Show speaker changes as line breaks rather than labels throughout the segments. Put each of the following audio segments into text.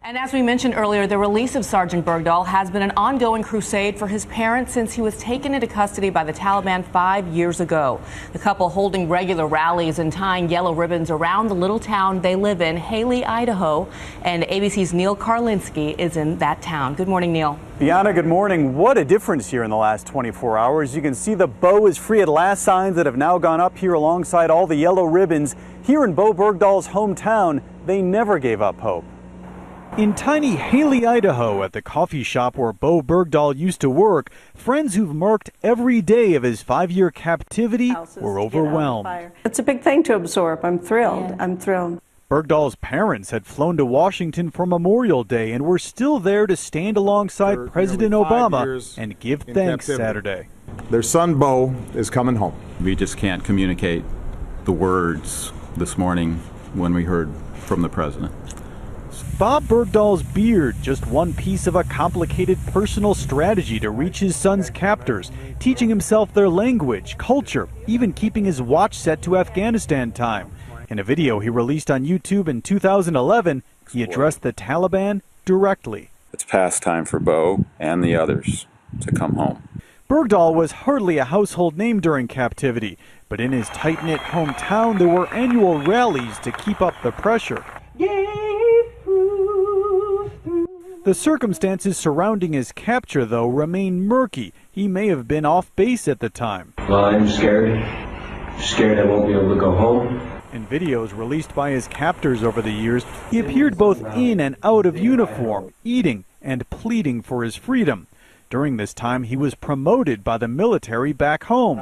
And as we mentioned earlier, the release of Sergeant Bergdahl has been an ongoing crusade for his parents since he was taken into custody by the Taliban 5 years ago. The couple holding regular rallies and tying yellow ribbons around the little town they live in, Haley, Idaho. And ABC's Neil Karlinski is in that town. Good morning, Neil.
Bianna, good morning. What a difference here in the last 24 hours. You can see the Bowe is free at last signs that have now gone up here alongside all the yellow ribbons. Here in Bowe Bergdahl's hometown, they never gave up hope. In tiny Haley, Idaho, at the coffee shop where Bowe Bergdahl used to work, friends who've marked every day of his 5-year captivity were overwhelmed.
It's a big thing to absorb. I'm thrilled.
Yeah.
I'm thrilled.
Bergdahl's parents had flown to Washington for Memorial Day and were still there to stand alongside President Obama and give thanks Saturday.
Their son, Bowe, is coming home.
We just can't communicate the words this morning when we heard from the president.
Bowe Bergdahl's beard, just one piece of a complicated personal strategy to reach his son's captors, teaching himself their language, culture, even keeping his watch set to Afghanistan time. In a video he released on YouTube in 2011, he addressed the Taliban directly.
It's past time for Bowe and the others to come home.
Bergdahl was hardly a household name during captivity, but in his tight-knit hometown there were annual rallies to keep up the pressure. The circumstances surrounding his capture, though, remain murky. He may have been off base at the time.
Well, I'm scared. Scared I won't be able to go home.
In videos released by his captors over the years, he appeared both in and out of uniform, eating and pleading for his freedom. During this time, he was promoted by the military back home.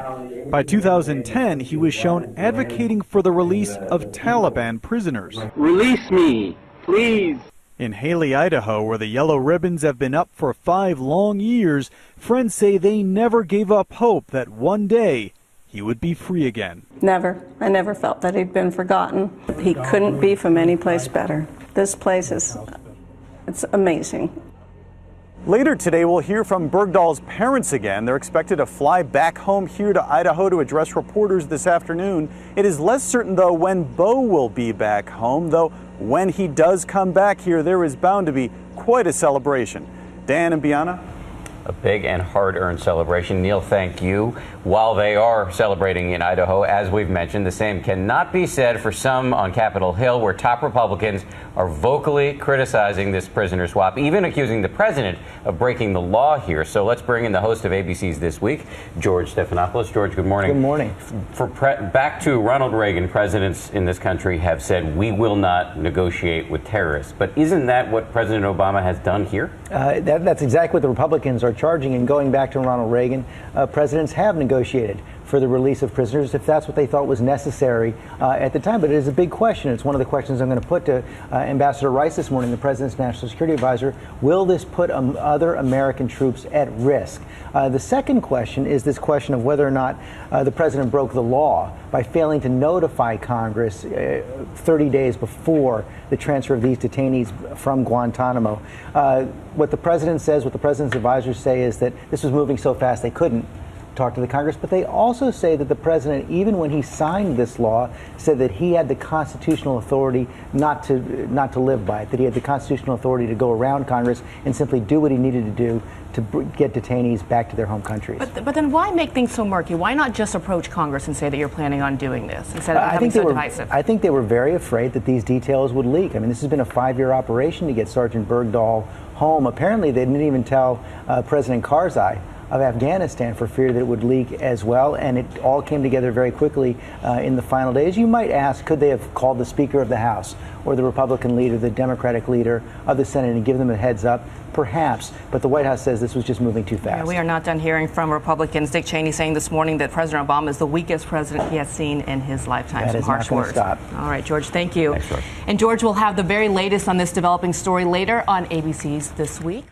By 2010, he was shown advocating for the release of Taliban prisoners.
Release me, please.
In Haley, Idaho, where the yellow ribbons have been up for 5 long years, friends say they never gave up hope that one day he would be free again.
Never. I never felt that he'd been forgotten. He couldn't be from any place better. This place it's amazing.
Later today, we'll hear from Bergdahl's parents again. They're expected to fly back home here to Idaho to address reporters this afternoon. It is less certain, though, when Bowe will be back home, though when he does come back here, there is bound to be quite a celebration. Dan and Bianna?
A big and hard-earned celebration. Neil, thank you. While they are celebrating in Idaho, as we've mentioned, the same cannot be said for some on Capitol Hill, where top Republicans are vocally criticizing this prisoner swap, even accusing the president of breaking the law here. So let's bring in the host of ABC's This Week, George Stephanopoulos. George, good morning.
Good morning.
Back to Ronald Reagan, presidents in this country have said, we will not negotiate with terrorists. But isn't that what President Obama has done here?
That's exactly what the Republicans are charging. And going back to Ronald Reagan, presidents have negotiated for the release of prisoners if that's what they thought was necessary at the time. But it is a big question. It's one of the questions I'm going to put to Ambassador Rice this morning, the president's national security advisor. Will this put other American troops at risk? The second question is this question of whether or not the president broke the law by failing to notify Congress 30 days before the transfer of these detainees from Guantanamo. What the president says, what the president's advisors say is that this was moving so fast they couldn't talk to the Congress, but they also say that the president, even when he signed this law, said that he had the constitutional authority not to live by it, that he had the constitutional authority to go around Congress and simply do what he needed to do to get detainees back to their home countries.
But then why make things so murky? Why not just approach Congress and say that you're planning on doing this instead of becoming so divisive?
I think they were very afraid that these details would leak. I mean, this has been a 5-year operation to get Sergeant Bergdahl home. Apparently, they didn't even tell President Karzai of Afghanistan for fear that it would leak as well, and it all came together very quickly in the final days. You might ask, could they have called the Speaker of the House or the Republican leader, the Democratic leader of the Senate, and give them a heads up? Perhaps, but the White House says this was just moving too fast.
Yeah, we are not done hearing from Republicans. Dick Cheney saying this morning that President Obama is the weakest president he has seen in his lifetime.
Some harsh words. Stop.
All right, George, thank you.
Thanks, George.
And George will have the very latest on this developing story later on ABC's This Week.